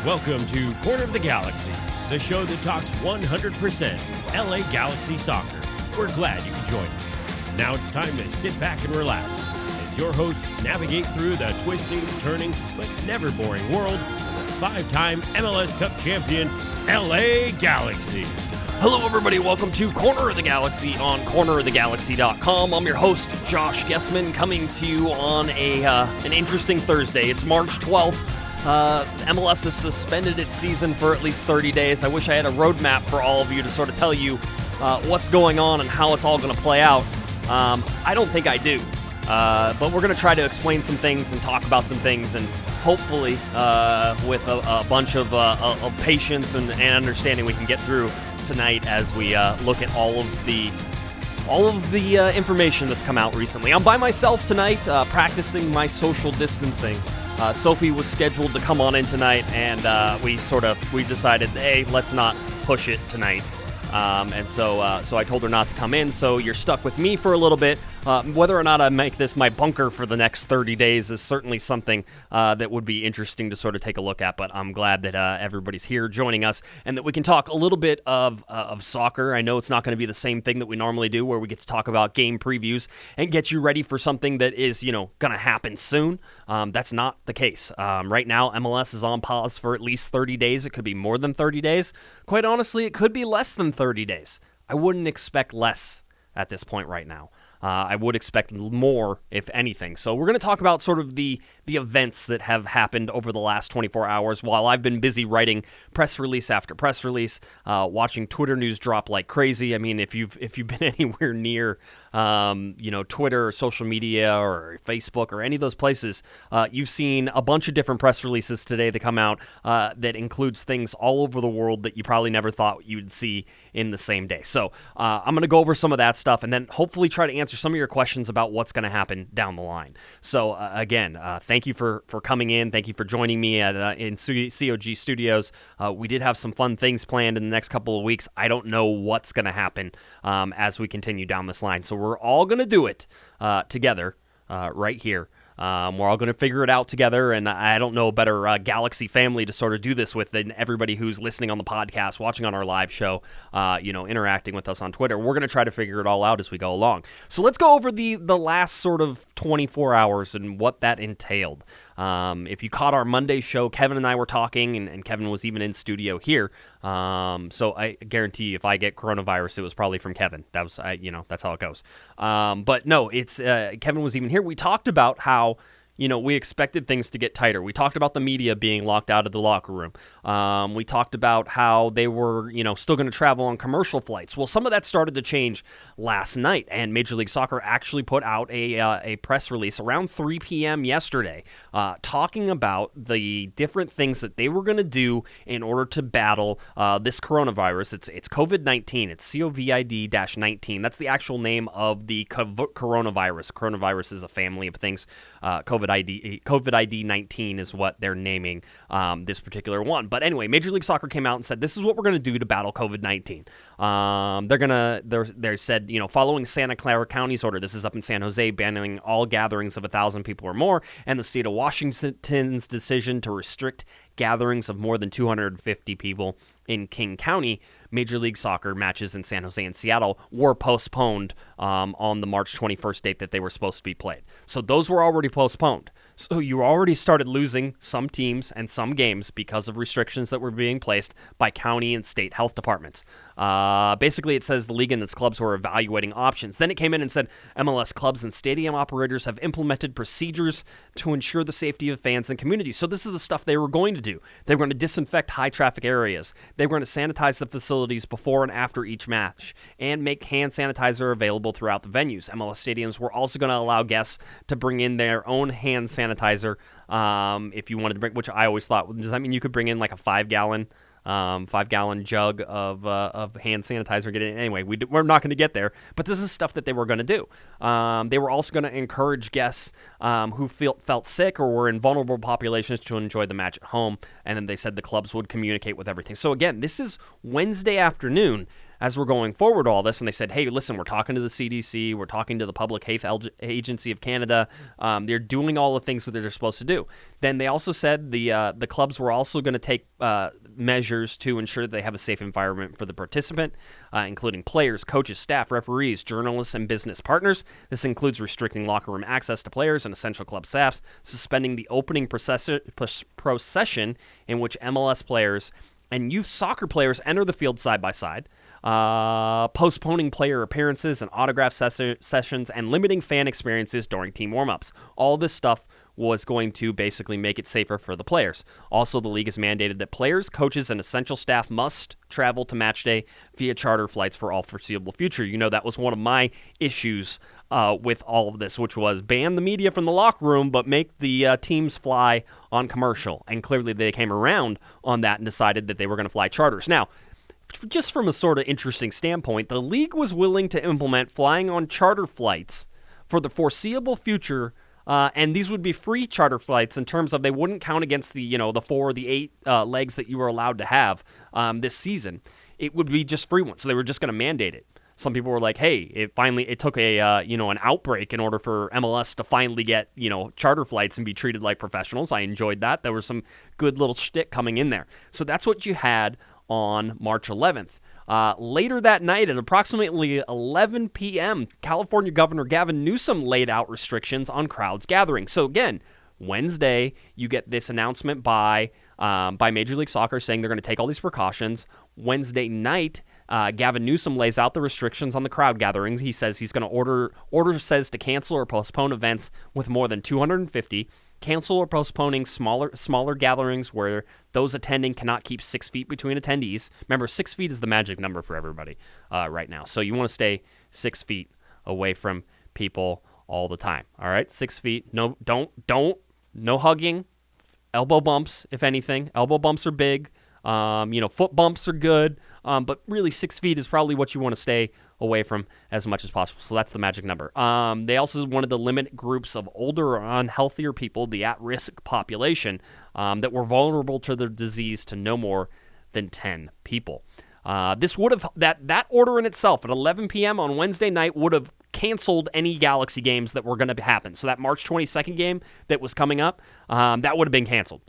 Welcome to Corner of the Galaxy, the show that talks 100% LA Galaxy soccer. We're glad you can join us. Now it's time to sit back and relax as your hosts navigate through the twisting, turning, but never boring world of five-time MLS Cup champion LA Galaxy. Hello everybody, welcome to Corner of the Galaxy on cornerofthegalaxy.com. I'm your host, Josh Guesman, coming to you on an interesting Thursday. It's March 12th. MLS has suspended its season for at least 30 days. I wish I had a roadmap for all of you to sort of tell you what's going on and how it's all going to play out. I don't think I do. But we're going to try to explain some things and talk about some things, and hopefully with a bunch of patience and understanding we can get through tonight as we look at all of the information that's come out recently. I'm by myself tonight, practicing my social distancing. Sophie was scheduled to come on in tonight, and we decided, hey, let's not push it tonight. And so I told her not to come in, so you're stuck with me for a little bit. Whether or not I make this my bunker for the next 30 days is certainly something that would be interesting to sort of take a look at, but I'm glad that everybody's here joining us and that we can talk a little bit of soccer. I know it's not going to be the same thing that we normally do, where we get to talk about game previews and get you ready for something that is, going to happen soon. That's not the case. Right now, MLS is on pause for at least 30 days. It could be more than 30 days. Quite honestly, it could be less than 30 days. I wouldn't expect less at this point right now. I would expect more, if anything. So we're going to talk about sort of the events that have happened over the last 24 hours while I've been busy writing press release after press release, watching Twitter news drop like crazy. I mean, if you've been anywhere near Twitter or social media or Facebook or any of those places, you've seen a bunch of different press releases today that come out that includes things all over the world that you probably never thought you'd see in the same day. So I'm going to go over some of that stuff and then hopefully try to answer some of your questions about what's going to happen down the line. So again, thank you for coming in. Thank you for joining me in COG Studios. We did have some fun things planned in the next couple of weeks. I don't know what's going to happen as we continue down this line. So we're all going to do it together right here. We're all going to figure it out together, and I don't know a better Galaxy family to sort of do this with than everybody who's listening on the podcast, watching on our live show, interacting with us on Twitter. We're going to try to figure it all out as we go along. So let's go over the last sort of 24 hours and what that entailed. If you caught our Monday show, Kevin and I were talking, and Kevin was even in studio here. So I guarantee you, if I get coronavirus, it was probably from Kevin. That's how it goes. But no, it's Kevin was even here. We talked about how we expected things to get tighter. We talked about the media being locked out of the locker room. We talked about how they were, still going to travel on commercial flights. Well, some of that started to change last night, and Major League Soccer actually put out a press release around 3 p.m. yesterday talking about the different things that they were going to do in order to battle this coronavirus. It's COVID-19. It's COVID-19. That's the actual name of the coronavirus. Coronavirus is a family of things. COVID-19 is what they're naming this particular one. But anyway, Major League Soccer came out and said, this is what we're going to do to battle COVID-19. They said, following Santa Clara County's order, this is up in San Jose, banning all gatherings of 1,000 people or more, and the state of Washington's decision to restrict gatherings of more than 250 people in King County, Major League Soccer matches in San Jose and Seattle were postponed on the March 21st date that they were supposed to be played. So those were already postponed. So you already started losing some teams and some games because of restrictions that were being placed by county and state health departments. Basically, it says the league and its clubs were evaluating options. Then it came in and said MLS clubs and stadium operators have implemented procedures to ensure the safety of fans and communities. So this is the stuff they were going to do. They were going to disinfect high-traffic areas. They were going to sanitize the facilities before and after each match and make hand sanitizer available throughout the venues. MLS stadiums were also going to allow guests to bring in their own hand sanitizer if you wanted to bring, which I always thought, does that mean you could bring in like a 5-gallon jug of hand sanitizer? Get it anyway. We're not going to get there, but this is stuff that they were going to do. They were also going to encourage guests who felt sick or were in vulnerable populations to enjoy the match at home, and then they said the clubs would communicate with everything. So again, this is Wednesday afternoon. as we're going forward all this, and they said, hey, listen, we're talking to the CDC, we're talking to the Public Health Agency of Canada, they're doing all the things that they're supposed to do. Then they also said the clubs were also going to take measures to ensure they have a safe environment for the participant, including players, coaches, staff, referees, journalists, and business partners. This includes restricting locker room access to players and essential club staffs, suspending the opening procession in which MLS players and youth soccer players enter the field side by side, postponing player appearances and autograph sessions, and limiting fan experiences during team warm-ups. All this stuff was going to basically make it safer for the players. Also, the league has mandated that players, coaches, and essential staff must travel to match day via charter flights for all foreseeable future. You know, that was one of my issues with all of this, which was ban the media from the locker room, but make the teams fly on commercial. And clearly they came around on that and decided that they were going to fly charters. Now, just from a sort of interesting standpoint, the league was willing to implement flying on charter flights for the foreseeable future, and these would be free charter flights in terms of they wouldn't count against the 4 or the 8 legs that you were allowed to have this season. It would be just free ones, so they were just going to mandate it. Some people were like, "Hey, it took a an outbreak in order for MLS to finally get charter flights and be treated like professionals." I enjoyed that. There was some good little shtick coming in there. So that's what you had on March 11th. Later that night at approximately 11 p.m., California Governor Gavin Newsom laid out restrictions on crowds gathering. So again, Wednesday, you get this announcement by Major League Soccer saying they're going to take all these precautions. Wednesday night, Gavin Newsom lays out the restrictions on the crowd gatherings. He says he's going to order says to cancel or postpone events with more than 250, cancel or postponing smaller gatherings where those attending cannot keep 6 feet between attendees. Remember, 6 feet is the magic number for everybody right now. So you want to stay 6 feet away from people all the time. All right, 6 feet. No hugging. Elbow bumps, if anything. Elbow bumps are big. Foot bumps are good. But really 6 feet is probably what you want to stay away from as much as possible. So that's the magic number. They also wanted to limit groups of older or unhealthier people, the at-risk population, that were vulnerable to the disease, to no more than 10 people. This would have that order in itself at 11 p.m. on Wednesday night would have canceled any Galaxy games that were going to happen. So that March 22nd game that was coming up, that would have been canceled.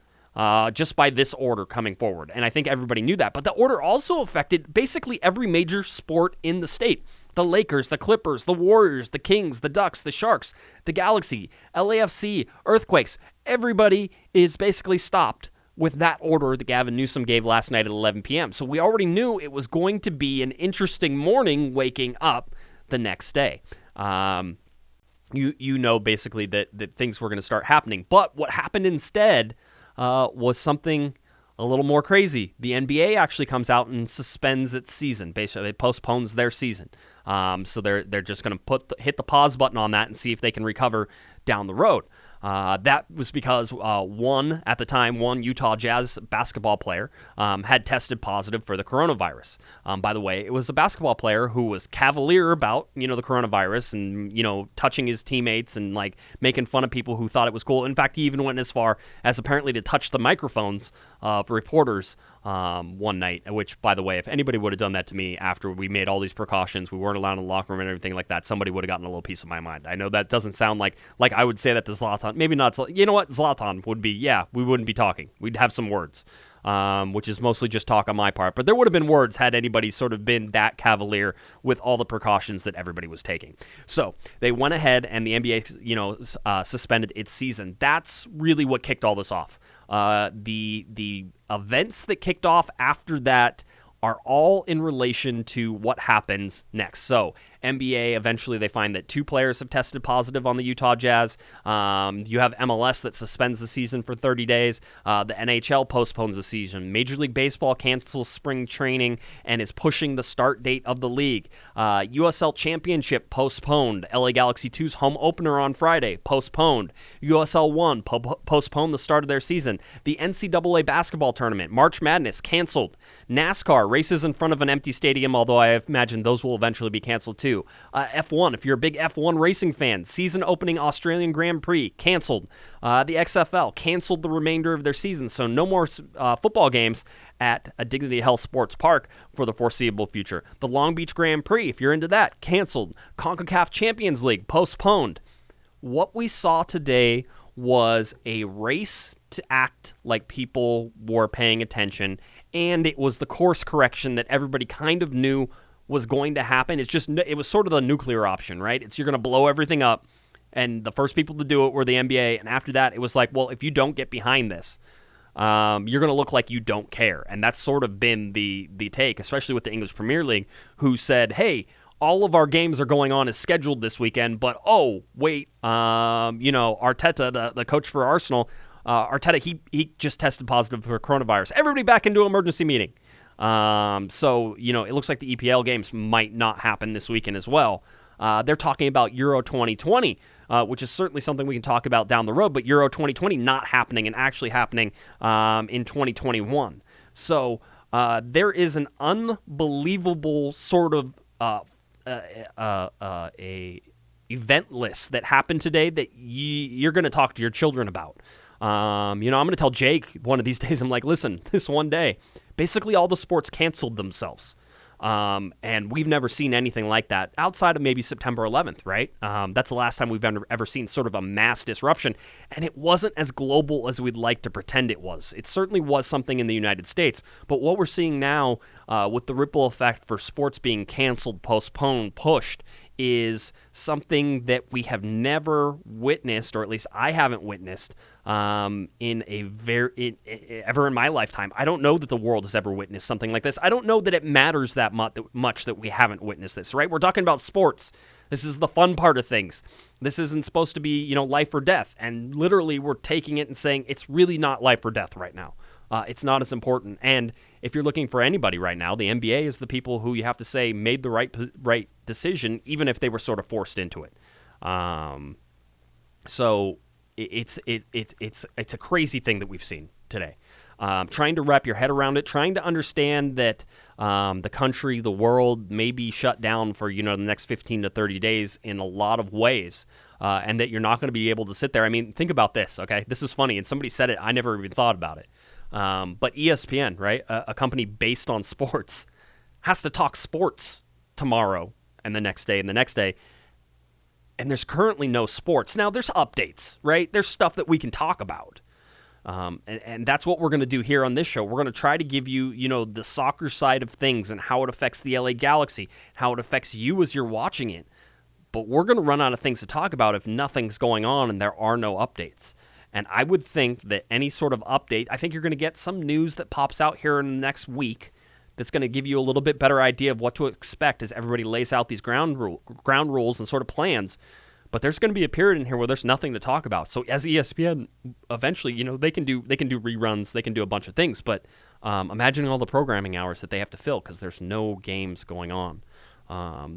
Just by this order coming forward. And I think everybody knew that. But the order also affected basically every major sport in the state. The Lakers, the Clippers, the Warriors, the Kings, the Ducks, the Sharks, the Galaxy, LAFC, Earthquakes. Everybody is basically stopped with that order that Gavin Newsom gave last night at 11 p.m. So we already knew it was going to be an interesting morning waking up the next day. You know basically that things were going to start happening. But what happened instead was something a little more crazy. The NBA actually comes out and suspends its season. Basically, it postpones their season. So they're just going to hit the pause button on that and see if they can recover down the road. That was because one Utah Jazz basketball player had tested positive for the coronavirus. By the way, it was a basketball player who was cavalier about the coronavirus and touching his teammates and like making fun of people who thought it was cool. In fact, he even went as far as apparently to touch the microphones of reporters one night. Which, by the way, if anybody would have done that to me after we made all these precautions, we weren't allowed in the locker room and everything like that, somebody would have gotten a little piece of my mind. I know that doesn't sound like I would say that to Zlatan. Maybe not. You know what? Zlatan would be, we wouldn't be talking. We'd have some words, which is mostly just talk on my part. But there would have been words had anybody sort of been that cavalier with all the precautions that everybody was taking. So they went ahead and the NBA, suspended its season. That's really what kicked all this off. The events that kicked off after that are all in relation to what happens next. So NBA, eventually they find that 2 players have tested positive on the Utah Jazz. You have MLS that suspends the season for 30 days. The NHL postpones the season. Major League Baseball cancels spring training and is pushing the start date of the league. USL Championship postponed. LA Galaxy 2's home opener on Friday, postponed. USL 1 postponed the start of their season. The NCAA basketball tournament, March Madness, canceled. NASCAR Races in front of an empty stadium, although I imagine those will eventually be canceled too. F1, if you're a big F1 racing fan, season opening Australian Grand Prix, canceled. The XFL canceled the remainder of their season, so no more football games at a Dignity Health Sports Park for the foreseeable future. The Long Beach Grand Prix, if you're into that, canceled. CONCACAF Champions League, postponed. What we saw today was a race to act like people were paying attention, and it was the course correction that everybody kind of knew was going to happen. It was sort of the nuclear option, right? You're going to blow everything up, and the first people to do it were the NBA, and after that, it was like, well, if you don't get behind this, you're going to look like you don't care, and that's sort of been the take, especially with the English Premier League, who said, hey, all of our games are going on as scheduled this weekend, but oh, wait, Arteta, the coach for Arsenal, Arteta, he just tested positive for coronavirus. Everybody back into an emergency meeting. So, it looks like the EPL games might not happen this weekend as well. They're talking about Euro 2020, which is certainly something we can talk about down the road, but Euro 2020 not happening and actually happening in 2021. So there is an unbelievable sort of a event list that happened today that you're going to talk to your children about. I'm going to tell Jake one of these days, I'm like, listen, this one day, basically all the sports canceled themselves. And we've never seen anything like that outside of maybe September 11th, right? That's the last time we've ever seen sort of a mass disruption. And it wasn't as global as we'd like to pretend it was. It certainly was something in the United States. But what we're seeing now with the ripple effect for sports being canceled, postponed, pushed, is something that we have never witnessed, or at least I haven't witnessed, ever in my lifetime. I don't know that the world has ever witnessed something like this. I don't know that it matters that much that we haven't witnessed this, right? We're talking about sports. This is the fun part of things. This isn't supposed to be, life or death. And literally we're taking it and saying it's really not life or death right now. It's not as important. And if you're looking for anybody right now, the NBA is the people who you have to say made the right decision, even if they were sort of forced into it. So it's a crazy thing that we've seen today. Trying to wrap your head around it, trying to understand that the country, the world may be shut down for the next 15 to 30 days in a lot of ways, and that you're not going to be able to sit there. I mean, think about this, okay? This is funny, and somebody said it. I never even thought about it. But ESPN, right, a company based on sports, has to talk sports tomorrow and the next day and the next day. And there's currently no sports. Now, there's updates, right? There's stuff that we can talk about. And that's what we're going to do here on this show. We're going to try to give you, the soccer side of things and how it affects the LA Galaxy, how it affects you as you're watching it. But we're going to run out of things to talk about if nothing's going on and there are no updates. And I would think that any sort of update, I think you're going to get some news that pops out here in the next week that's going to give you a little bit better idea of what to expect as everybody lays out these ground rules and sort of plans. But there's going to be a period in here where there's nothing to talk about. So as ESPN, eventually, they can do reruns, they can do a bunch of things. But imagine all the programming hours that they have to fill because there's no games going on.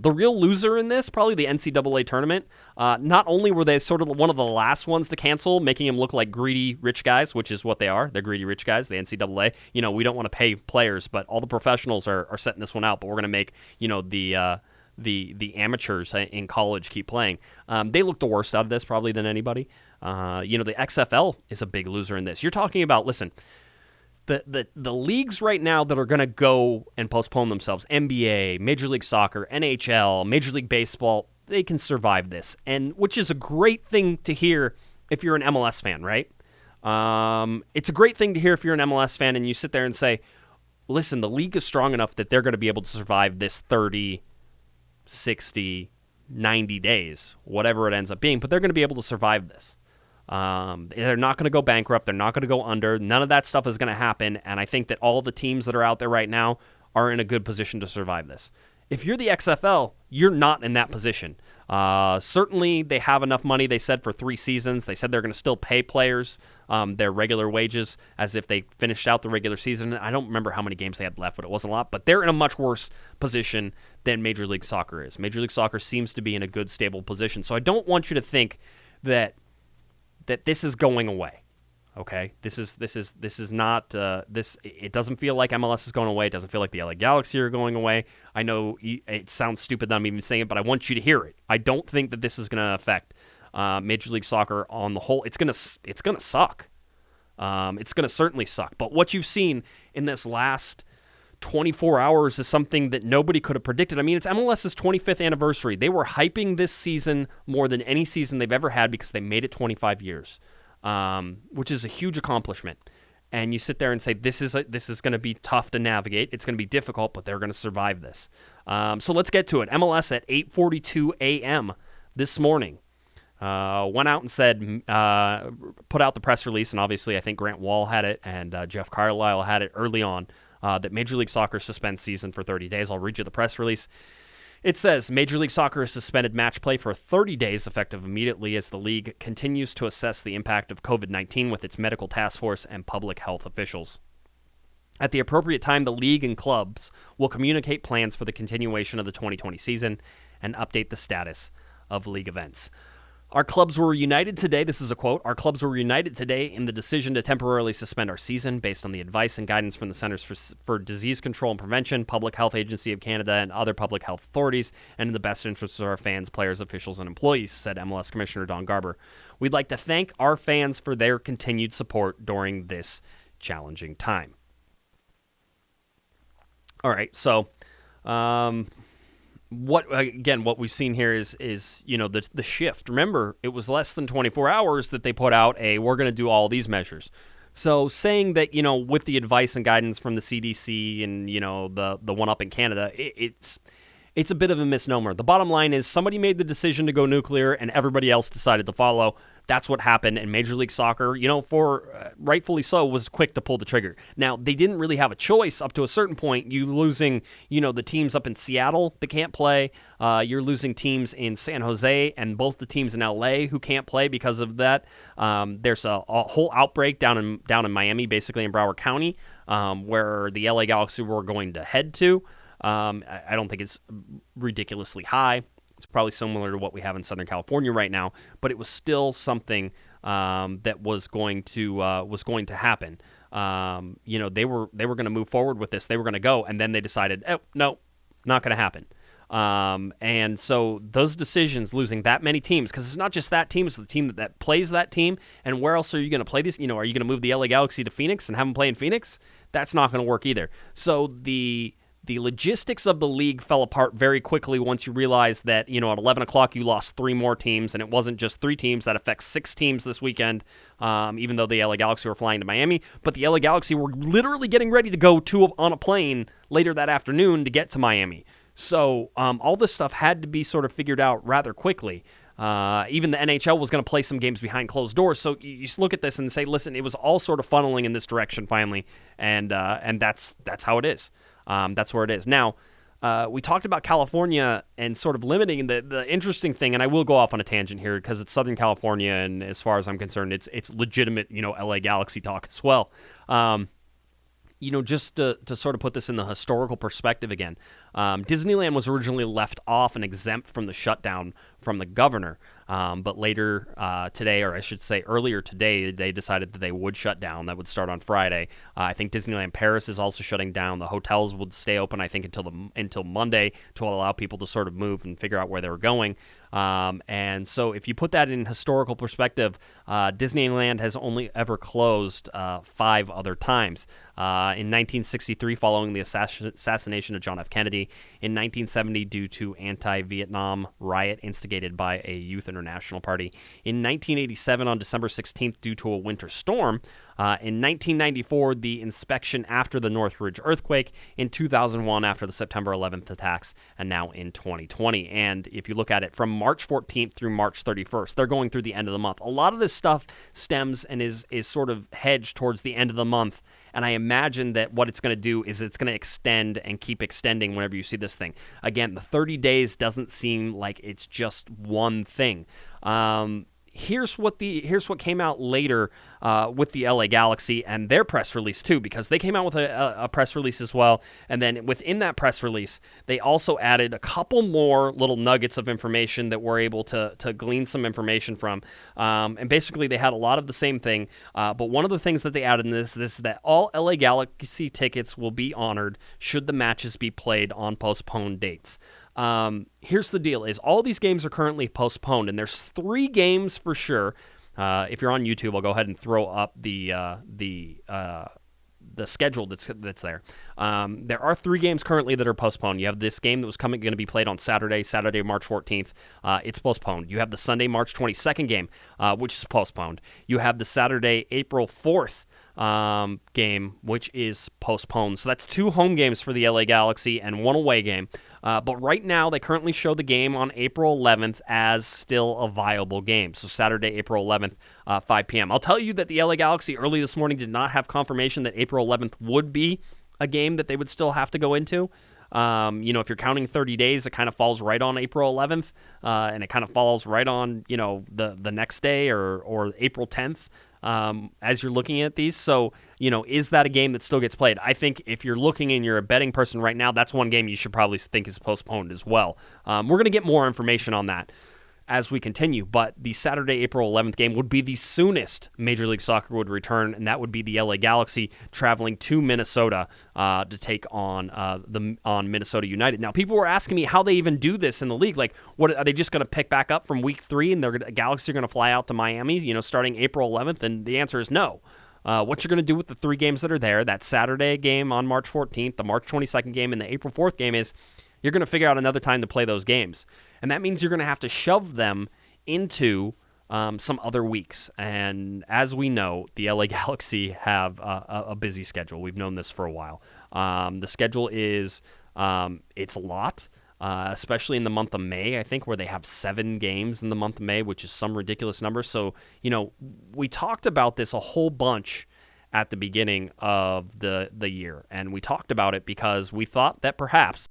The real loser in this, probably the NCAA tournament. Not only were they sort of one of the last ones to cancel, making them look like greedy rich guys, which is what they are. They're greedy rich guys, the NCAA. We don't want to pay players, but all the professionals are setting this one out. But we're going to make, the amateurs in college keep playing. They look the worst out of this probably than anybody. The XFL is a big loser in this. You're talking about, listen, the leagues right now that are going to go and postpone themselves, NBA, Major League Soccer, NHL, Major League Baseball, they can survive this, and which is a great thing to hear if you're an MLS fan, right? It's a great thing to hear if you're an MLS fan and you sit there and say, listen, the league is strong enough that they're going to be able to survive this 30, 60, 90 days, whatever it ends up being, but they're going to be able to survive this. They're not going to go bankrupt. They're not going to go under. None of that stuff is going to happen. And I think that all the teams that are out there right now are in a good position to survive this. If you're the XFL, you're not in that position. Certainly, they have enough money, they said, for 3 seasons. They said they're going to still pay players their regular wages as if they finished out the regular season. I don't remember how many games they had left, but it wasn't a lot. But they're in a much worse position than Major League Soccer is. Major League Soccer seems to be in a good, stable position. So I don't want you to think that this is going away. Okay, this is not this. It doesn't feel like MLS is going away. It doesn't feel like the LA Galaxy are going away. I know it sounds stupid that I'm even saying it, but I want you to hear it. I don't think that this is going to affect Major League Soccer on the whole. It's gonna suck. It's gonna certainly suck. But what you've seen in this last 24 hours is something that nobody could have predicted. I mean, it's MLS's 25th anniversary. They were hyping this season more than any season they've ever had because they made it 25 years. Which is a huge accomplishment. And you sit there and say, this is going to be tough to navigate. It's going to be difficult, but they're going to survive this. So let's get to it. MLS at 8:42 a.m. this morning went out and said, put out the press release, and obviously I think Grant Wall had it and Jeff Carlisle had it early on, that Major League Soccer suspends season for 30 days. I'll read you the press release. It says, Major League Soccer has suspended match play for 30 days effective immediately as the league continues to assess the impact of COVID-19 with its medical task force and public health officials. At the appropriate time, the league and clubs will communicate plans for the continuation of the 2020 season and update the status of league events. Our clubs were united today, this is a quote, our clubs were united today in the decision to temporarily suspend our season based on the advice and guidance from the Centers for Disease Control and Prevention, Public Health Agency of Canada, and other public health authorities, and in the best interests of our fans, players, officials, and employees, said MLS Commissioner Don Garber. We'd like to thank our fans for their continued support during this challenging time. All right, so what we've seen here is the shift. Remember, it was less than 24 hours that they put out we're going to do all these measures. So saying that, with the advice and guidance from the CDC and, the one up in Canada, it's a bit of a misnomer. The bottom line is somebody made the decision to go nuclear and everybody else decided to follow. That's what happened, and Major League Soccer, rightfully so, was quick to pull the trigger. Now, they didn't really have a choice up to a certain point. You losing, the teams up in Seattle that can't play. You're losing teams in San Jose and both the teams in LA who can't play because of that. There's a whole outbreak down in Miami, basically in Broward County, where the LA Galaxy were going to head to. I don't think it's ridiculously high. It's probably similar to what we have in Southern California right now, but it was still something that was going to happen. They were going to move forward with this. They were going to go, and then they decided, no, not going to happen. And so those decisions, losing that many teams, because it's not just that team, it's the team that plays that team. And where else are you going to play this? Are you going to move the LA Galaxy to Phoenix and have them play in Phoenix? That's not going to work either. So the logistics of the league fell apart very quickly once you realized that, at 11 o'clock you lost 3 more teams, and it wasn't just 3 teams. That affects 6 teams this weekend, even though the LA Galaxy were flying to Miami. But the LA Galaxy were literally getting ready to go on a plane later that afternoon to get to Miami. So all this stuff had to be sort of figured out rather quickly. Even the NHL was going to play some games behind closed doors. So you look at this and say, listen, it was all sort of funneling in this direction finally, and that's how it is. That's where it is. Now, we talked about California and sort of limiting the interesting thing, and I will go off on a tangent here because it's Southern California, and as far as I'm concerned, it's legitimate, LA Galaxy talk as well. Just to sort of put this in the historical perspective again, Disneyland was originally left off and exempt from the shutdown from the governor. But later today, or I should say earlier today, they decided that they would shut down. That would start on Friday. I think Disneyland Paris is also shutting down. The hotels would stay open, I think, until Monday to allow people to sort of move and figure out where they were going. And so if you put that in historical perspective, Disneyland has only ever closed 5 other times. In 1963, following the assassination of John F. Kennedy. In 1970, due to anti-Vietnam riot instigated by a Youth International Party. In 1987, on December 16th, due to a winter storm. In 1994, the inspection after the Northridge earthquake. In 2001, after the September 11th attacks. And now in 2020. And if you look at it from March 14th through March 31st, they're going through the end of the month. A lot of this stuff stems and is sort of hedged towards the end of the month. And I imagine that what it's going to do is it's going to extend and keep extending whenever you see this thing. Again, the 30 days doesn't seem like it's just one thing. Here's what came out later with the LA Galaxy and their press release too, because they came out with a press release as well, and then within that press release, they also added a couple more little nuggets of information that we're able to glean some information from, and basically they had a lot of the same thing, but one of the things that they added in this is that all LA Galaxy tickets will be honored should the matches be played on postponed dates. Here's the deal: is all these games are currently postponed, and there's 3 games for sure. If you're on YouTube, I'll go ahead and throw up the schedule that's there. There are 3 games currently that are postponed. You have this game that was going to be played on Saturday, March 14th. It's postponed. You have the Sunday, March 22nd game, which is postponed. You have the Saturday, April 4th game, which is postponed. So that's 2 home games for the LA Galaxy and 1 away game. But right now, they currently show the game on April 11th as still a viable game. So Saturday, April 11th, 5 p.m. I'll tell you that the LA Galaxy early this morning did not have confirmation that April 11th would be a game that they would still have to go into. If you're counting 30 days, it kind of falls right on April 11th, and it kind of falls right on, the next day or April 10th. As you're looking at these. So, is that a game that still gets played? I think if you're looking and you're a betting person right now, that's one game you should probably think is postponed as well. We're going to get more information on that as we continue, but the Saturday, April 11th game would be the soonest Major League Soccer would return, and that would be the LA Galaxy traveling to Minnesota to take on Minnesota United. Now, people were asking me how they even do this in the league. Like, what are they just going to pick back up from week 3, and the Galaxy are going to fly out to Miami, starting April 11th? And the answer is no. What you're going to do with the 3 games that are there, that Saturday game on March 14th, the March 22nd game, and the April 4th game is you're going to figure out another time to play those games. And that means you're going to have to shove them into some other weeks. And as we know, the LA Galaxy have a busy schedule. We've known this for a while. The schedule is, it's a lot, especially in the month of May, I think, where they have 7 games in the month of May, which is some ridiculous number. So, we talked about this a whole bunch at the beginning of the year. And we talked about it because we thought that perhaps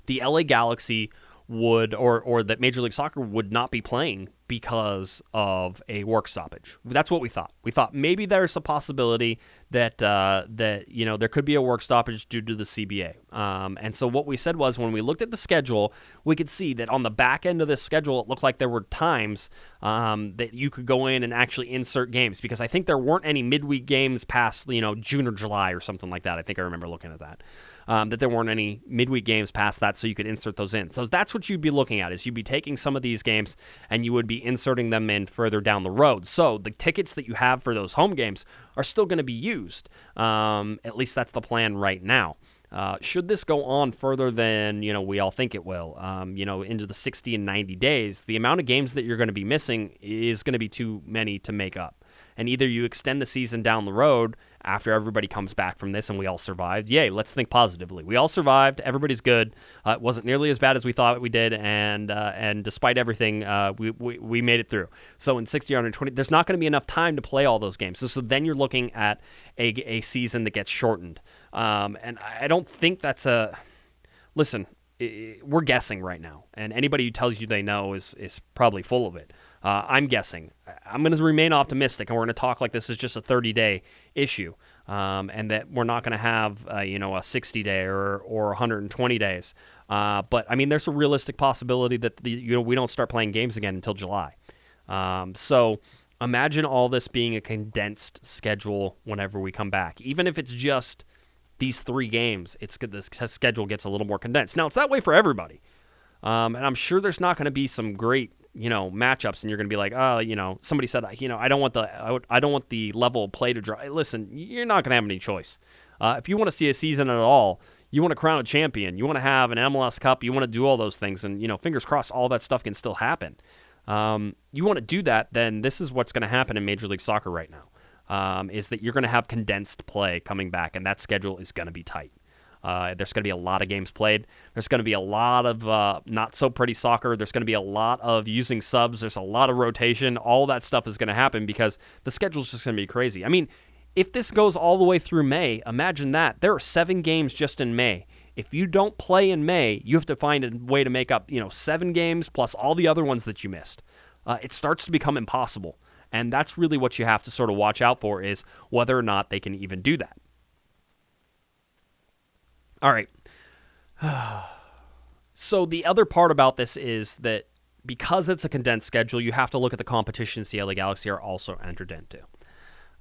the LA Galaxy would, or that Major League Soccer would not be playing because of a work stoppage. That's what we thought. We thought maybe there's a possibility that there could be a work stoppage due to the CBA. And so what we said was, when we looked at the schedule, we could see that on the back end of this schedule, it looked like there were times that you could go in and actually insert games, because I think there weren't any midweek games past June or July or something like that. I think I remember looking at that. That there weren't any midweek games past that, so you could insert those in. So that's what you'd be looking at, is you'd be taking some of these games and you would be inserting them in further down the road. So the tickets that you have for those home games are still going to be used. At least that's the plan right now. Should this go on further than we all think it will, into the 60 and 90 days, the amount of games that you're going to be missing is going to be too many to make up. And either you extend the season down the road after everybody comes back from this and we all survived. Yay, let's think positively. We all survived. Everybody's good. It wasn't nearly as bad as we thought we did, and despite everything, we made it through. So in 60 or 120, there's not going to be enough time to play all those games. So then you're looking at a season that gets shortened. And I don't think that's a... Listen, we're guessing right now, and anybody who tells you they know is probably full of it. I'm guessing. I'm going to remain optimistic, and we're going to talk like this is just a 30-day issue, and that we're not going to have a 60-day or 120 days. But I mean, there's a realistic possibility that we don't start playing games again until July. So imagine all this being a condensed schedule whenever we come back, even if it's just these 3 games. The schedule gets a little more condensed. Now it's that way for everybody, and I'm sure there's not going to be some great matchups, and you're going to be like, somebody said, I don't want the level of play to drop. Listen, you're not going to have any choice. If you want to see a season at all, you want to crown a champion, you want to have an MLS Cup, you want to do all those things, and fingers crossed, all that stuff can still happen. You want to do that, then this is what's going to happen in Major League Soccer right now, is that you're going to have condensed play coming back, and that schedule is going to be tight. There's going to be a lot of games played. There's going to be a lot of not so pretty soccer. There's going to be a lot of using subs. There's a lot of rotation. All that stuff is going to happen because the schedule's just going to be crazy. I mean, if this goes all the way through May, imagine that. There are 7 games just in May. If you don't play in May, you have to find a way to make up, 7 games plus all the other ones that you missed. it starts to become impossible. And that's really what you have to sort of watch out for, is whether or not they can even do that. All right. So the other part about this is that because it's a condensed schedule, you have to look at the competitions the LA Galaxy are also entered into.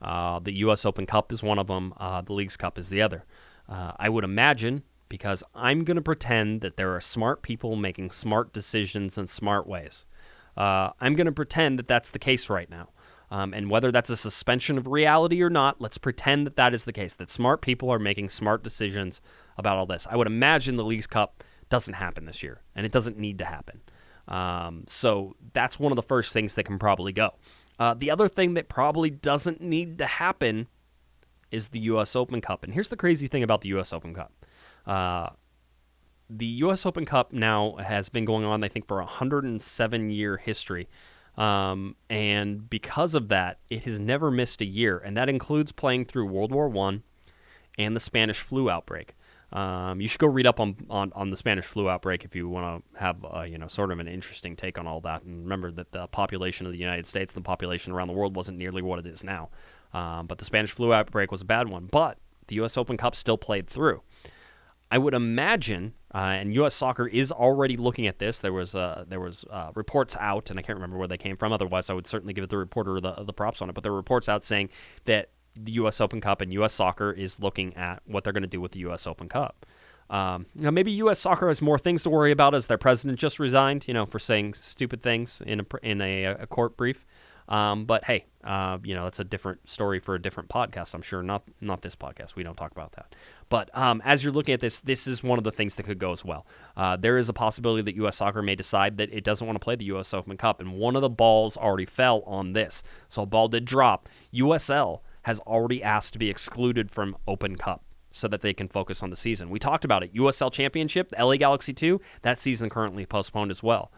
The U.S. Open Cup is one of them. The Leagues Cup is the other. I would imagine, because I'm going to pretend that there are smart people making smart decisions in smart ways. I'm going to pretend that that's the case right now. And whether that's a suspension of reality or not, let's pretend that that is the case, that smart people are making smart decisions about all this. I would imagine the Leagues Cup doesn't happen this year, and it doesn't need to happen. So that's one of the first things that can probably go. The other thing that probably doesn't need to happen is the U.S. Open Cup. And here's the crazy thing about the U.S. Open Cup. The U.S. Open Cup now has been going on, I think, for a 107-year history. And because of that, it has never missed a year. And that includes playing through World War I and the Spanish flu outbreak. You should go read up on the Spanish flu outbreak if you want to have sort of an interesting take on all that. And remember that the population of the United States and the population around the world wasn't nearly what it is now. But the Spanish flu outbreak was a bad one. But the U.S. Open Cup still played through. I would imagine, and U.S. Soccer is already looking at this. There was reports out, and I can't remember where they came from. Otherwise, I would certainly give the reporter the props on it. But there were reports out saying that the U.S. Open Cup and U.S. Soccer is looking at what they're going to do with the U.S. Open Cup. Maybe U.S. Soccer has more things to worry about, as their president just resigned, for saying stupid things in a court brief. But hey, that's a different story for a different podcast, I'm sure. Not this podcast. We don't talk about that. But as you're looking at this is one of the things that could go as well. There is a possibility that U.S. Soccer may decide that it doesn't want to play the U.S. Open Cup, and one of the balls already fell on this. So a ball did drop. USL has already asked to be excluded from Open Cup so that they can focus on the season. We talked about it. USL Championship, the LA Galaxy 2, that season currently postponed as well.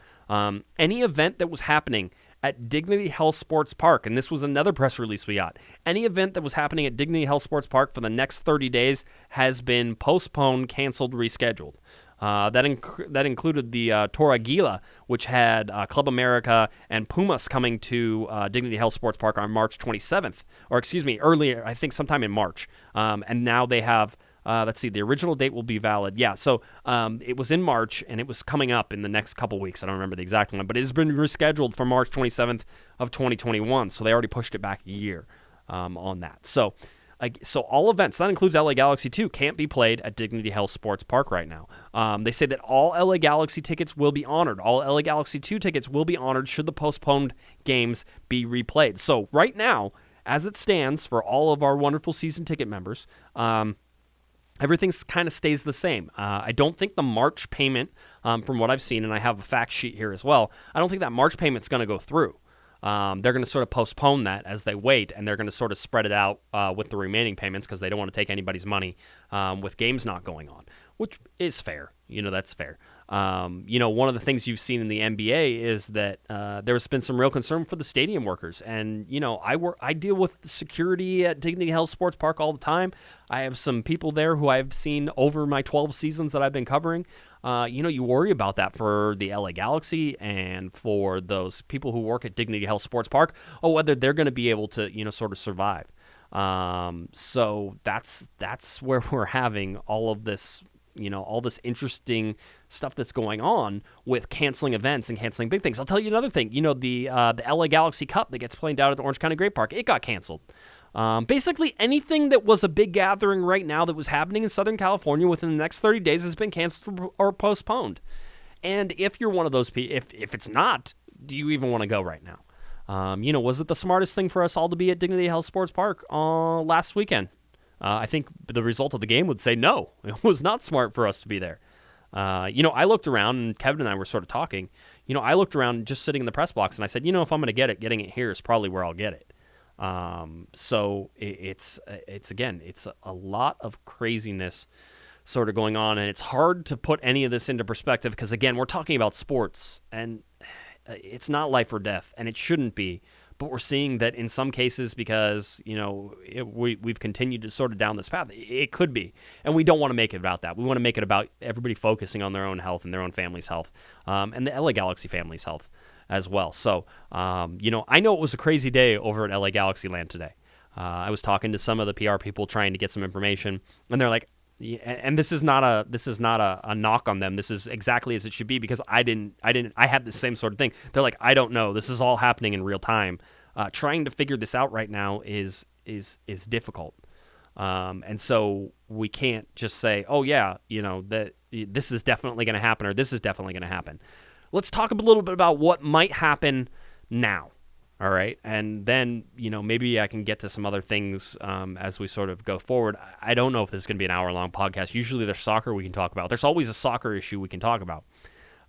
Any event that was happening at Dignity Health Sports Park, and this was another press release we got, any event that was happening at Dignity Health Sports Park for the next 30 days has been postponed, canceled, rescheduled. That included the Toragila, which had Club America and Pumas coming to Dignity Health Sports Park on March 27th, or earlier, I think sometime in March. And now they have, the original date will be valid. Yeah, so it was in March, and it was coming up in the next couple weeks. I don't remember the exact one, but it has been rescheduled for March 27th of 2021, so they already pushed it back a year on that. So all events, that includes LA Galaxy 2, can't be played at Dignity Health Sports Park right now. They say that all LA Galaxy tickets will be honored. All LA Galaxy 2 tickets will be honored should the postponed games be replayed. So right now, as it stands for all of our wonderful season ticket members, everything kind of stays the same. I don't think the March payment, from what I've seen, and I have a fact sheet here as well, I don't think that March payment's going to go through. They're going to sort of postpone that as they wait, and they're going to sort of spread it out with the remaining payments because they don't want to take anybody's money with games not going on, which is fair. That's fair. One of the things you've seen in the NBA is that there's been some real concern for the stadium workers. And, I deal with security at Dignity Health Sports Park all the time. I have some people there who I've seen over my 12 seasons that I've been covering. You worry about that for the LA Galaxy and for those people who work at Dignity Health Sports Park, whether they're going to be able to, sort of survive. So that's where we're having all of this, all this interesting stuff that's going on with canceling events and canceling big things. I'll tell you another thing. The LA Galaxy Cup that gets played out at the Orange County Great Park, it got canceled. Basically, anything that was a big gathering right now that was happening in Southern California within the next 30 days has been canceled or postponed. And if you're one of those people, if it's not, do you even want to go right now? Was it the smartest thing for us all to be at Dignity Health Sports Park last weekend? I think the result of the game would say no. It was not smart for us to be there. I looked around, and Kevin and I were sort of talking. I looked around just sitting in the press box, and I said, if I'm going to get it, getting it here is probably where I'll get it. So it's a lot of craziness sort of going on, and it's hard to put any of this into perspective because, again, we're talking about sports, and it's not life or death, and it shouldn't be. But we're seeing that in some cases because, we've continued to sort of down this path, it could be. And we don't want to make it about that. We want to make it about everybody focusing on their own health and their own family's health, and the LA Galaxy family's health as well. So, I know it was a crazy day over at LA Galaxy Land today. I was talking to some of the PR people trying to get some information, and they're like, and this is not a knock on them. This is exactly as it should be, because I had the same sort of thing. They're like, I don't know. This is all happening in real time. Trying to figure this out right now is difficult. And so we can't just say, oh yeah, that this is definitely going to happen, or this is definitely going to happen. Let's talk a little bit about what might happen now. All right. And then, maybe I can get to some other things as we sort of go forward. I don't know if this is going to be an hour-long podcast. Usually there's soccer we can talk about. There's always a soccer issue we can talk about.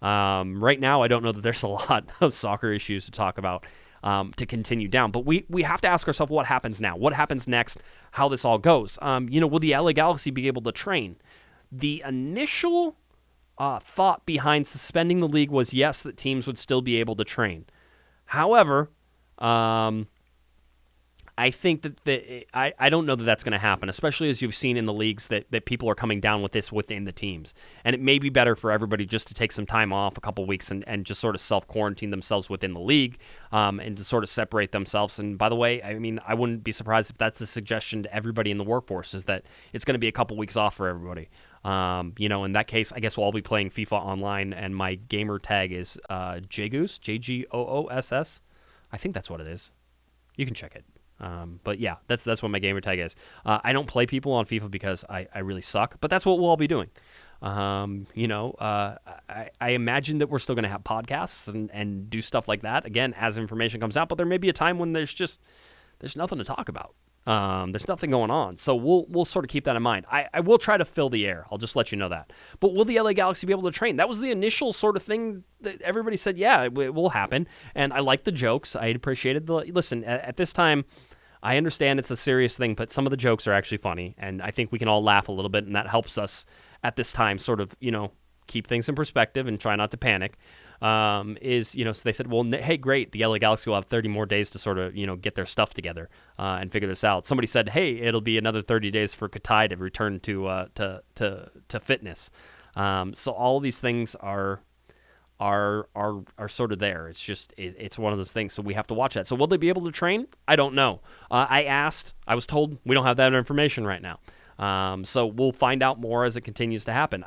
Right now, I don't know that there's a lot of soccer issues to talk about to continue down. But we have to ask ourselves what happens now. What happens next? How this all goes. Will the LA Galaxy be able to train? The initial thought behind suspending the league was, yes, that teams would still be able to train. However, I think that I don't know that that's going to happen, especially as you've seen in the leagues that people are coming down with this within the teams. And it may be better for everybody just to take some time off, a couple weeks, and just sort of self-quarantine themselves within the league and to sort of separate themselves. And by the way, I mean, I wouldn't be surprised if that's a suggestion to everybody in the workforce, is that it's going to be a couple weeks off for everybody. In that case, I guess we'll all be playing FIFA online, and my gamer tag is Jgoos, Jgooss. I think that's what it is. You can check it. But yeah, that's what my gamer tag is. I don't play people on FIFA because I really suck, but that's what we'll all be doing. I imagine that we're still going to have podcasts and do stuff like that, again, as information comes out, but there may be a time when there's nothing to talk about. There's nothing going on. So we'll sort of keep that in mind. I will try to fill the air. I'll just let you know that. But will the LA Galaxy be able to train? That was the initial sort of thing that everybody said, yeah, it will happen. And I like the jokes. I appreciated listen, at this time, I understand it's a serious thing, but some of the jokes are actually funny. And I think we can all laugh a little bit, and that helps us at this time sort of, keep things in perspective and try not to panic. So they said, well, hey, great, the LA Galaxy will have 30 more days to sort of, get their stuff together and figure this out. Somebody said, hey, it'll be another 30 days for Katai to return to fitness. So all of these things are sort of there. It's just it's one of those things. So we have to watch that. So will they be able to train? I don't know. I was told we don't have that information right now. So we'll find out more as it continues to happen.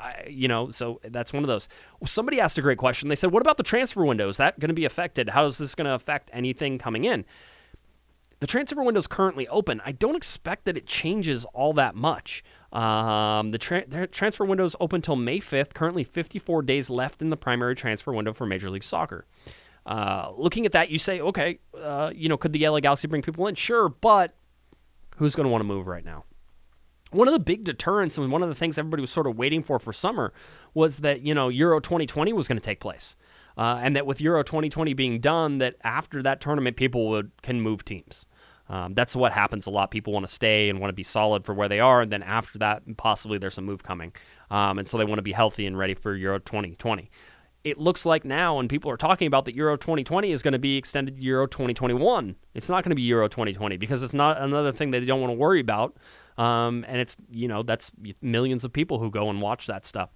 So that's one of those. Somebody asked a great question. They said, what about the transfer window? Is that going to be affected? How is this going to affect anything coming in? The transfer window is currently open. I don't expect that it changes all that much. The transfer window is open until May 5th. Currently 54 days left in the primary transfer window for Major League Soccer. Looking at that, you say, okay, could the LA Galaxy bring people in? Sure, but who's going to want to move right now? One of the big deterrents, and one of the things everybody was sort of waiting for summer, was that, Euro 2020 was going to take place. And that with Euro 2020 being done, that after that tournament, people can move teams. That's what happens a lot. People want to stay and want to be solid for where they are, and then after that, possibly there's a move coming. And so they want to be healthy and ready for Euro 2020. It looks like now, and people are talking about that Euro 2020 is going to be extended to Euro 2021. It's not going to be Euro 2020 because it's not another thing that they don't want to worry about. And it's, that's millions of people who go and watch that stuff.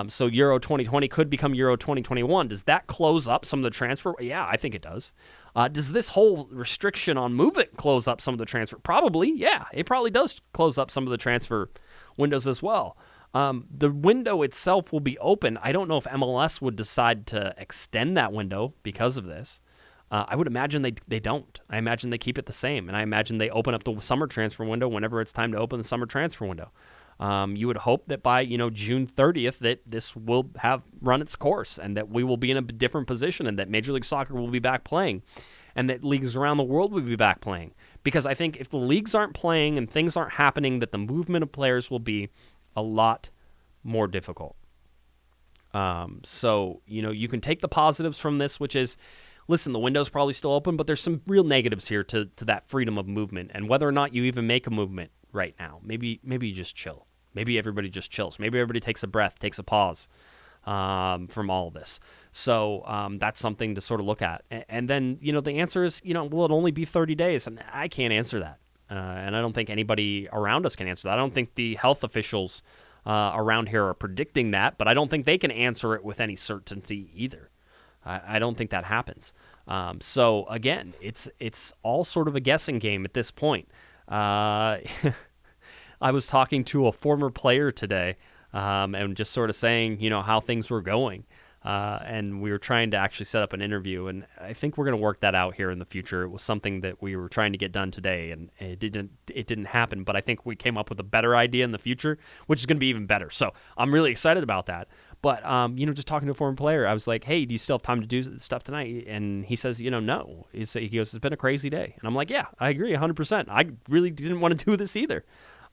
So Euro 2020 could become Euro 2021. Does that close up some of the transfer? Yeah, I think it does. Does this whole restriction on movement close up some of the transfer? Probably, yeah. It probably does close up some of the transfer windows as well. The window itself will be open. I don't know if MLS would decide to extend that window because of this. I would imagine they don't. I imagine they keep it the same, and I imagine they open up the summer transfer window whenever it's time to open the summer transfer window. You would hope that by June 30th that this will have run its course, and that we will be in a different position, and that Major League Soccer will be back playing, and that leagues around the world will be back playing. Because I think if the leagues aren't playing and things aren't happening, that the movement of players will be a lot more difficult. So you can take the positives from this, which is, listen, the window's probably still open, but there's some real negatives here to that freedom of movement, and whether or not you even make a movement right now. Maybe you just chill. Maybe everybody just chills. Maybe everybody takes a breath, takes a pause from all of this. So that's something to sort of look at. And then, the answer is, will it only be 30 days? And I can't answer that. And I don't think anybody around us can answer that. I don't think the health officials around here are predicting that, but I don't think they can answer it with any certainty either. I don't think that happens. So again, it's all sort of a guessing game at this point. I was talking to a former player today, and just sort of saying, how things were going. And we were trying to actually set up an interview, and I think we're going to work that out here in the future. It was something that we were trying to get done today, and it didn't happen, but I think we came up with a better idea in the future, which is going to be even better. So I'm really excited about that. But, just talking to a former player, I was like, hey, do you still have time to do stuff tonight? And he says, no. He goes, it's been a crazy day. And I'm like, yeah, I agree 100%. I really didn't want to do this either.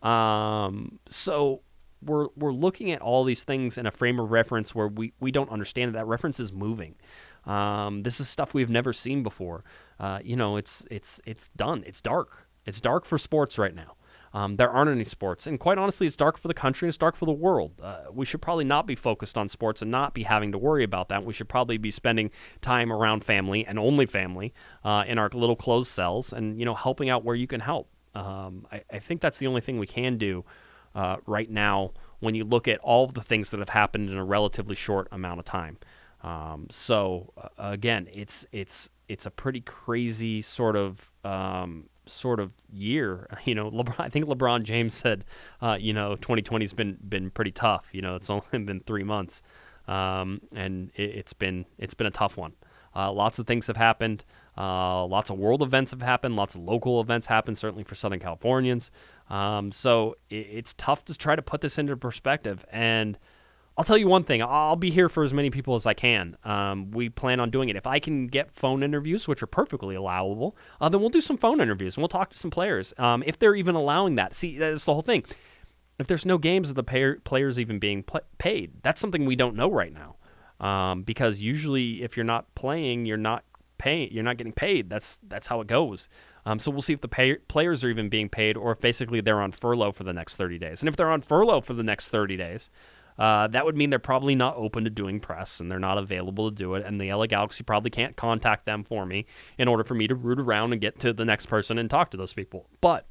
So we're looking at all these things in a frame of reference where we don't understand that reference is moving. This is stuff we've never seen before. It's done. It's dark. It's dark for sports right now. There aren't any sports. And quite honestly, it's dark for the country and it's dark for the world. We should probably not be focused on sports and not be having to worry about that. We should probably be spending time around family and only family in our little closed cells and, helping out where you can help. I think that's the only thing we can do right now when you look at all of the things that have happened in a relatively short amount of time. Again, it's a pretty crazy sort of year. I think LeBron James said, 2020's been pretty tough. It's only been 3 months, and it's been a tough one. Lots of things have happened. Lots of world events have happened. Lots of local events happened, certainly for Southern Californians. So it's tough to try to put this into perspective. And I'll tell you one thing. I'll be here for as many people as I can. We plan on doing it. If I can get phone interviews, which are perfectly allowable, then we'll do some phone interviews, and we'll talk to some players. If they're even allowing that. See, that's the whole thing. If there's no games of the players even being paid, that's something we don't know right now. Because usually if you're not playing, you're not getting paid. That's how it goes. So we'll see if the players are even being paid, or if basically they're on furlough for the next 30 days. And if they're on furlough for the next 30 days, that would mean they're probably not open to doing press, and they're not available to do it, and the LA Galaxy probably can't contact them for me in order for me to root around and get to the next person and talk to those people. But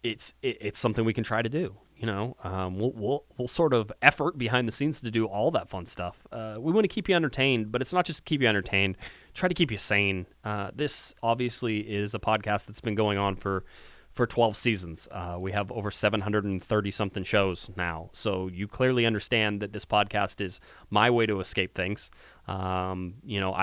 it's something we can try to do. We'll sort of effort behind the scenes to do all that fun stuff. We want to keep you entertained, but it's not just to keep you entertained. Try to keep you sane. This obviously is a podcast that's been going on for 12 seasons. We have over 730-something shows now. So you clearly understand that this podcast is my way to escape things. I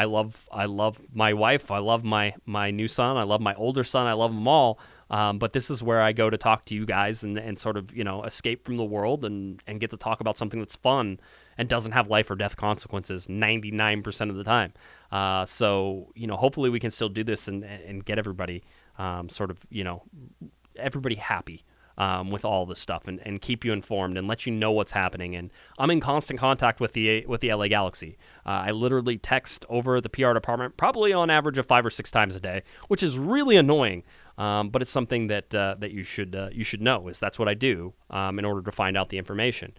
love my wife. I love my new son. I love my older son. I love them all. But this is where I go to talk to you guys and sort of, escape from the world and get to talk about something that's fun and doesn't have life or death consequences 99% of the time. Hopefully we can still do this and get everybody everybody happy with all this stuff and keep you informed and let you know what's happening. And I'm in constant contact with the LA Galaxy. I literally text over the PR department probably on average of 5 or 6 times a day, which is really annoying. But it's something that you should know, is that's what I do in order to find out the information.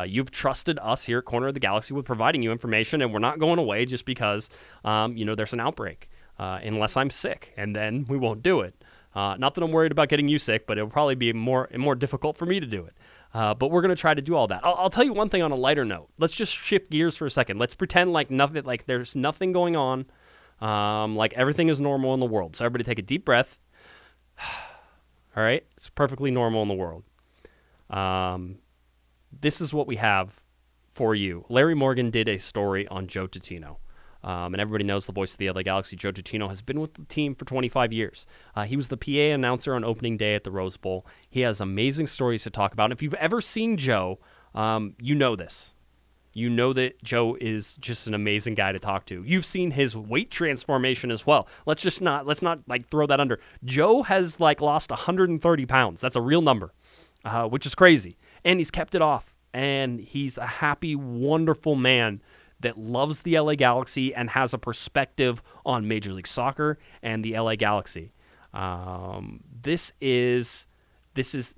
You've trusted us here at Corner of the Galaxy with providing you information, and we're not going away just because there's an outbreak. Unless I'm sick, and then we won't do it. Not that I'm worried about getting you sick, but it'll probably be more difficult for me to do it. But we're going to try to do all that. I'll tell you one thing on a lighter note. Let's just shift gears for a second. Let's pretend like there's nothing going on, like everything is normal in the world. So everybody take a deep breath. All right? It's perfectly normal in the world. This is what we have for you. Larry Morgan did a story on Joe Tutino. And everybody knows the voice of the LA Galaxy. Joe Tutino has been with the team for 25 years. He was the PA announcer on opening day at the Rose Bowl. He has amazing stories to talk about. And if you've ever seen Joe, you know this. You know that Joe is just an amazing guy to talk to. You've seen his weight transformation as well. Let's not throw that under. Joe has lost 130 pounds. That's a real number, which is crazy. And he's kept it off. And he's a happy, wonderful man that loves the LA Galaxy and has a perspective on Major League Soccer and the LA Galaxy. This is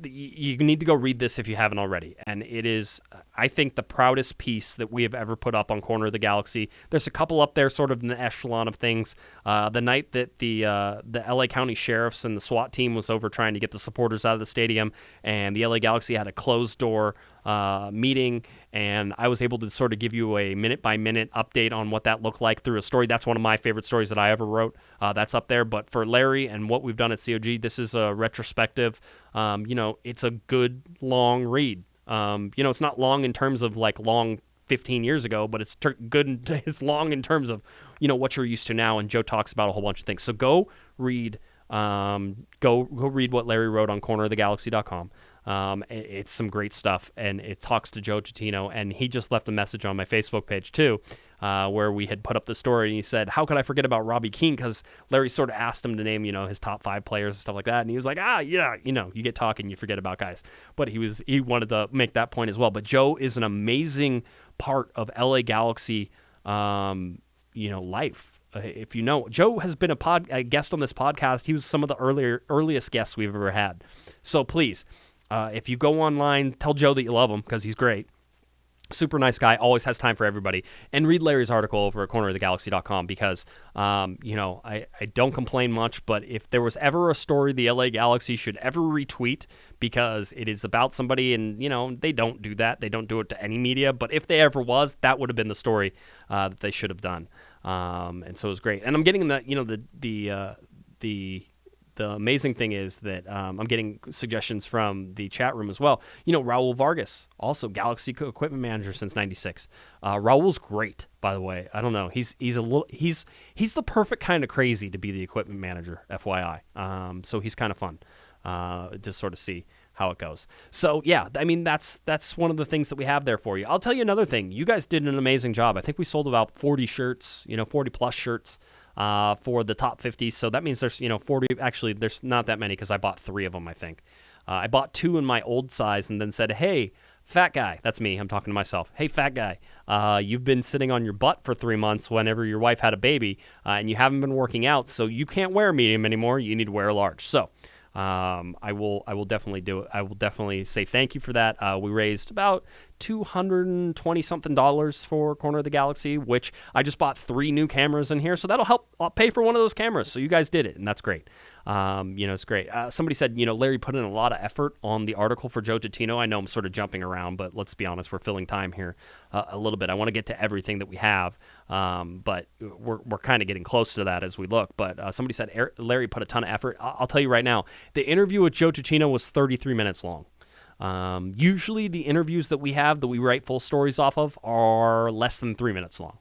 you need to go read this if you haven't already. And it is, I think, the proudest piece that we have ever put up on Corner of the Galaxy. There's a couple up there sort of in the echelon of things. The night that the LA County Sheriffs and the SWAT team was over trying to get the supporters out of the stadium, and the LA Galaxy had a closed door meeting, and I was able to sort of give you a minute-by-minute update on what that looked like through a story. That's one of my favorite stories that I ever wrote. That's up there. But for Larry and what we've done at COG, this is a retrospective. It's a good, long read. It's not long in terms of like long 15 years ago, but it's good. It's long in terms of, what you're used to now. And Joe talks about a whole bunch of things. So go read what Larry wrote on cornerofthegalaxy.com. It's some great stuff, and it talks to Joe Tutino, and he just left a message on my Facebook page too, where we had put up the story, and he said, how could I forget about Robbie Keane? Because Larry sort of asked him to name, his top 5 players and stuff like that, and he was like, you get talking, you forget about guys. But he wanted to make that point as well. But Joe is an amazing part of LA Galaxy, life. If you know, Joe has been a guest on this podcast. He was some of the earliest guests we've ever had. So please, if you go online, tell Joe that you love him because he's great. Super nice guy, always has time for everybody. And read Larry's article over at cornerofthegalaxy.com because, I don't complain much, but if there was ever a story the LA Galaxy should ever retweet because it is about somebody and, they don't do that. They don't do it to any media. But if there ever was, that would have been the story that they should have done. And so it was great. And I'm getting the amazing thing is that I'm getting suggestions from the chat room as well. Raul Vargas, also Galaxy equipment manager since '96. Raul's great, by the way. I don't know. He's the perfect kind of crazy to be the equipment manager, FYI. So he's kind of fun to sort of see how it goes. So yeah, that's one of the things that we have there for you. I'll tell you another thing. You guys did an amazing job. I think we sold about 40 shirts, 40 plus shirts. For the top 50. So that means there's, 40. Actually, there's not that many because I bought 3 of them, I think. I bought 2 in my old size and then said, hey, fat guy. That's me. I'm talking to myself. Hey, fat guy. You've been sitting on your butt for 3 months whenever your wife had a baby and you haven't been working out. So you can't wear medium anymore. You need to wear a large. So I will definitely do it. I will definitely say thank you for that. We raised about $220 something for Corner of the Galaxy, which I just bought 3 new cameras in here, so that'll help. I'll pay for one of those cameras. So you guys did it, and that's great. It's great. Somebody said, Larry put in a lot of effort on the article for Joe Tutino. I know I'm sort of jumping around, but let's be honest, we're filling time here a little bit. I want to get to everything that we have, but we're kind of getting close to that as we look. But somebody said Larry put a ton of effort. I'll tell you right now, the interview with Joe Tutino was 33 minutes long. Usually the interviews that we have that we write full stories off of are less than 3 minutes long.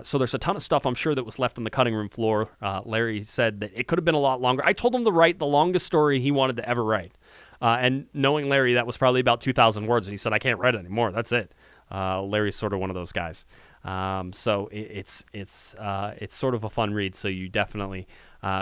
So there's a ton of stuff I'm sure that was left on the cutting room floor. Larry said that it could have been a lot longer. I told him to write the longest story he wanted to ever write. And knowing Larry, that was probably about 2,000 words. And he said, I can't write it anymore. That's it. Larry's sort of one of those guys. So it's sort of a fun read. So you definitely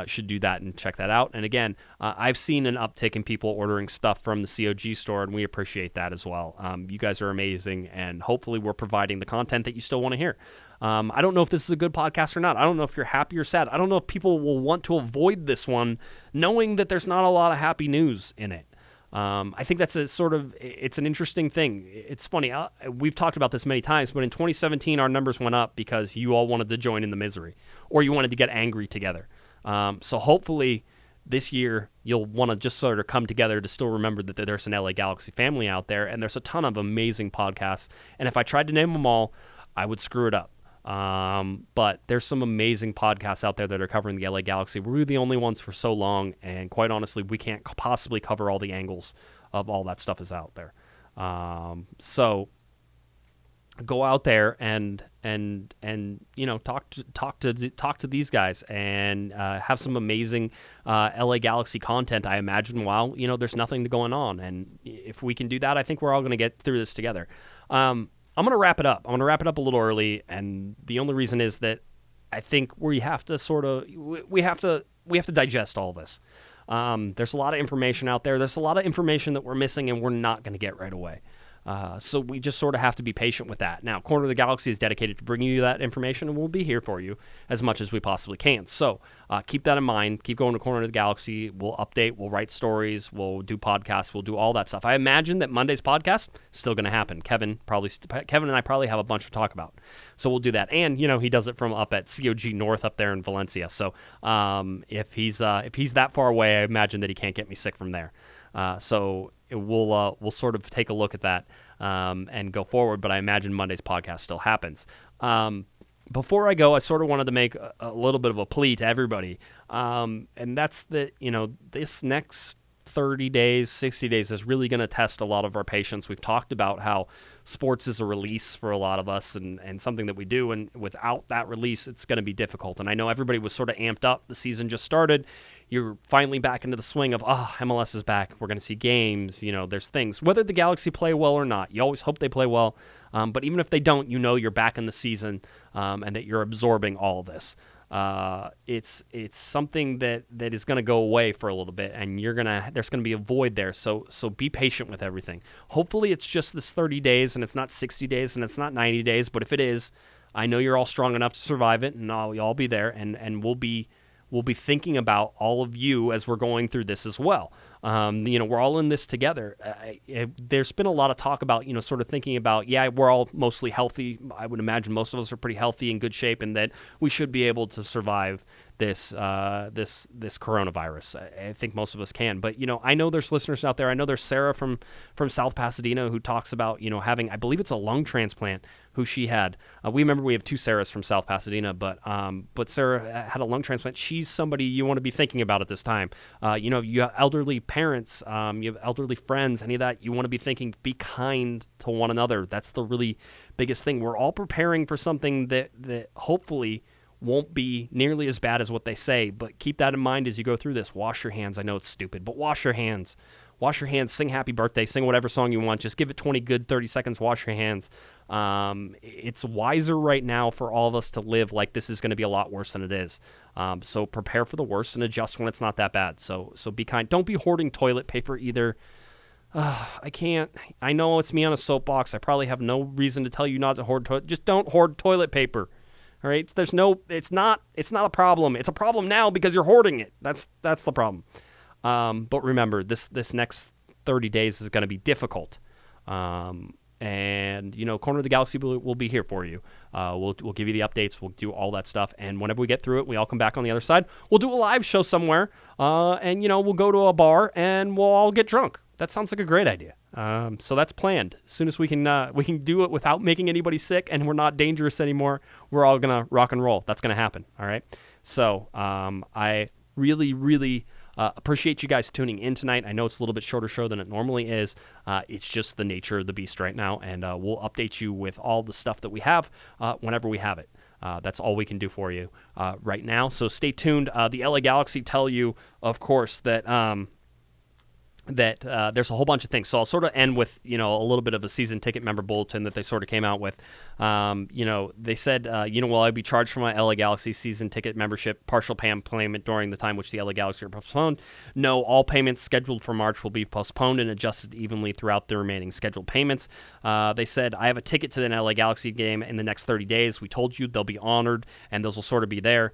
should do that and check that out. And again, I've seen an uptick in people ordering stuff from the COG store, and we appreciate that as well. You guys are amazing, and hopefully we're providing the content that you still want to hear. I don't know if this is a good podcast or not. I don't know if you're happy or sad. I don't know if people will want to avoid this one knowing that there's not a lot of happy news in it. I think that's it's an interesting thing. It's funny. We've talked about this many times, but in 2017, our numbers went up because you all wanted to join in the misery, or you wanted to get angry together. So hopefully this year you'll want to just sort of come together to still remember that there's an LA Galaxy family out there, and there's a ton of amazing podcasts. And if I tried to name them all, I would screw it up. But there's some amazing podcasts out there that are covering the LA Galaxy. We're the only ones for so long, and quite honestly, we can't possibly cover all the angles of all that stuff is out there. So go out there and talk to these guys and have some amazing LA Galaxy content. I imagine while there's nothing going on, and if we can do that, I think we're all going to get through this together. I'm going to wrap it up. I'm going to wrap it up a little early, and the only reason is that I think we have to digest all this. There's a lot of information out there. There's a lot of information that we're missing, and we're not going to get right away. So we just sort of have to be patient with that. Now, Corner of the Galaxy is dedicated to bringing you that information, and we'll be here for you as much as we possibly can. So keep that in mind. Keep going to Corner of the Galaxy. We'll update. We'll write stories. We'll do podcasts. We'll do all that stuff. I imagine that Monday's podcast is still going to happen. Kevin and I probably have a bunch to talk about. So we'll do that. And, he does it from up at COG North up there in Valencia. So if he's that far away, I imagine that he can't get me sick from there. So we'll sort of take a look at that. and go forward. But I imagine Monday's podcast still happens. Before I go, I sort of wanted to make a little bit of a plea to everybody, and that's that, this next 30 days, 60 days is really going to test a lot of our patience. We've talked about how sports is a release for a lot of us and something that we do, and without that release, it's going to be difficult. And I know everybody was sort of amped up. The season just started. You're finally back into the swing of, MLS is back. We're going to see games. There's things. Whether the Galaxy play well or not, you always hope they play well. But even if they don't, you're back in the season and that you're absorbing all of this. It's something that is going to go away for a little bit, and there's going to be a void there. So be patient with everything. Hopefully it's just this 30 days and it's not 60 days and it's not 90 days. But if it is, I know you're all strong enough to survive it, and you'll all be there, and we'll be thinking about all of you as we're going through this as well. We're all in this together. There's been a lot of talk about, sort of thinking about, we're all mostly healthy. I would imagine most of us are pretty healthy, in good shape, and that we should be able to survive this coronavirus. I think most of us can. But, I know there's listeners out there. I know there's Sarah from South Pasadena who talks about, having, I believe it's a lung transplant, who she had. We have two Sarahs from South Pasadena, but Sarah had a lung transplant. She's somebody you want to be thinking about at this time. You have elderly parents, you have elderly friends, any of that. You want to be thinking, be kind to one another. That's the really biggest thing. We're all preparing for something that hopefully won't be nearly as bad as what they say, but keep that in mind as you go through this. Wash your hands. I know it's stupid, but wash your hands. Wash your hands, sing happy birthday, sing whatever song you want. Just give it 20 good 30 seconds, wash your hands. It's wiser right now for all of us to live like this is going to be a lot worse than it is. So prepare for the worst and adjust when it's not that bad. So be kind. Don't be hoarding toilet paper either. I can't. I know it's me on a soapbox. I probably have no reason to tell you not to hoard just don't hoard toilet paper. All right? It's not a problem. It's a problem now because you're hoarding it. That's the problem. But remember, this next 30 days is going to be difficult. And, Corner of the Galaxy will be here for you. We'll give you the updates. We'll do all that stuff. And whenever we get through it, we all come back on the other side. We'll do a live show somewhere. And we'll go to a bar and we'll all get drunk. That sounds like a great idea. So that's planned. As soon as we can do it without making anybody sick and we're not dangerous anymore, we're all going to rock and roll. That's going to happen. All right. So I really, really appreciate you guys tuning in tonight. I know it's a little bit shorter show than it normally is. It's just the nature of the beast right now, and we'll update you with all the stuff that we have whenever we have it. That's all we can do for you right now. So stay tuned. The LA Galaxy tell you, of course, that there's a whole bunch of things. So I'll sort of end with, a little bit of a season ticket member bulletin that they sort of came out with. They said, will I be charged for my LA Galaxy season ticket membership partial payment during the time which the LA Galaxy are postponed? No, all payments scheduled for March will be postponed and adjusted evenly throughout the remaining scheduled payments. They said, I have a ticket to the LA Galaxy game in the next 30 days. We told you they'll be honored, and those will sort of be there.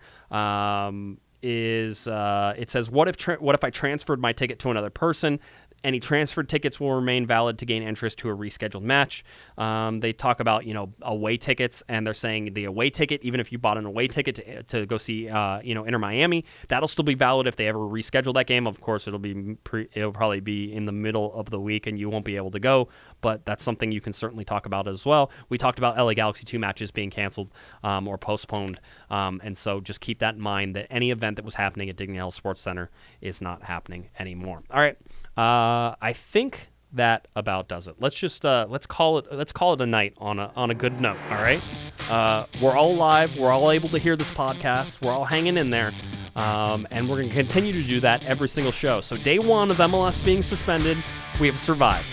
It says, what if I transferred my ticket to another person? Any transferred tickets will remain valid to gain interest to a rescheduled match. They talk about, away tickets, and they're saying the away ticket, even if you bought an away ticket to go see, Inter Miami, that'll still be valid if they ever reschedule that game. Of course, it'll probably be in the middle of the week, and you won't be able to go, but that's something you can certainly talk about as well. We talked about LA Galaxy 2 matches being canceled or postponed, and so just keep that in mind that any event that was happening at Dignity Health Sports Center is not happening anymore. All right. I think that about does it. Let's just let's call it a night on a good note. All right. We're all live. We're all able to hear this podcast. We're all hanging in there, and we're going to continue to do that every single show. So day one of MLS being suspended, we have survived.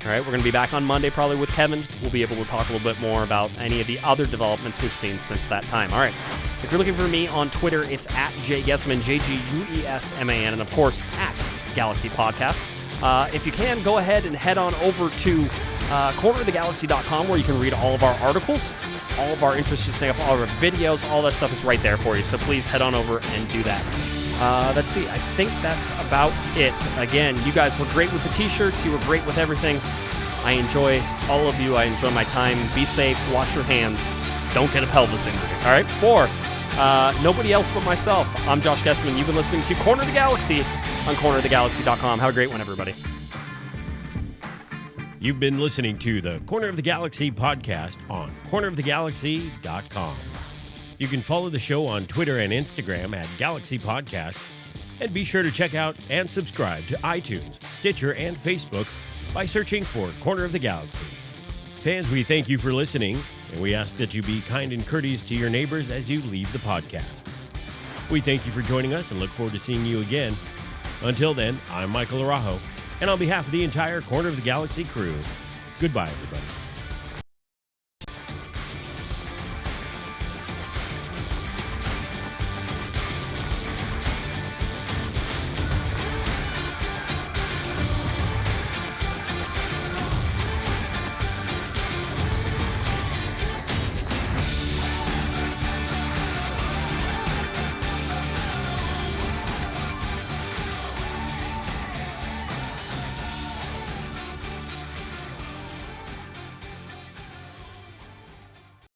All right. We're going to be back on Monday probably with Kevin. We'll be able to talk a little bit more about any of the other developments we've seen since that time. All right. If you're looking for me on Twitter, it's at @JGuesman, JGUESMAN, and of course at Galaxy Podcast. If you can, go ahead and head on over to cornerofthegalaxy.com where you can read all of our articles, all of our interesting stuff, all of our videos, all that stuff is right there for you. So please head on over and do that. Let's see. I think that's about it. Again, you guys were great with the t-shirts. You were great with everything. I enjoy all of you. I enjoy my time. Be safe. Wash your hands. Don't get a pelvis injury. All right? 4. Nobody else but myself. I'm Josh Guesman. You've been listening to Corner of the Galaxy on cornerofthegalaxy.com. Have a great one, everybody. You've been listening to the Corner of the Galaxy podcast on cornerofthegalaxy.com. You can follow the show on Twitter and Instagram at Galaxy Podcast, and be sure to check out and subscribe to iTunes, Stitcher, and Facebook by searching for Corner of the Galaxy. Fans, we thank you for listening, and we ask that you be kind and courteous to your neighbors as you leave the podcast. We thank you for joining us and look forward to seeing you again. Until then, I'm Michael Araujo, and on behalf of the entire Corner of the Galaxy crew, goodbye, everybody.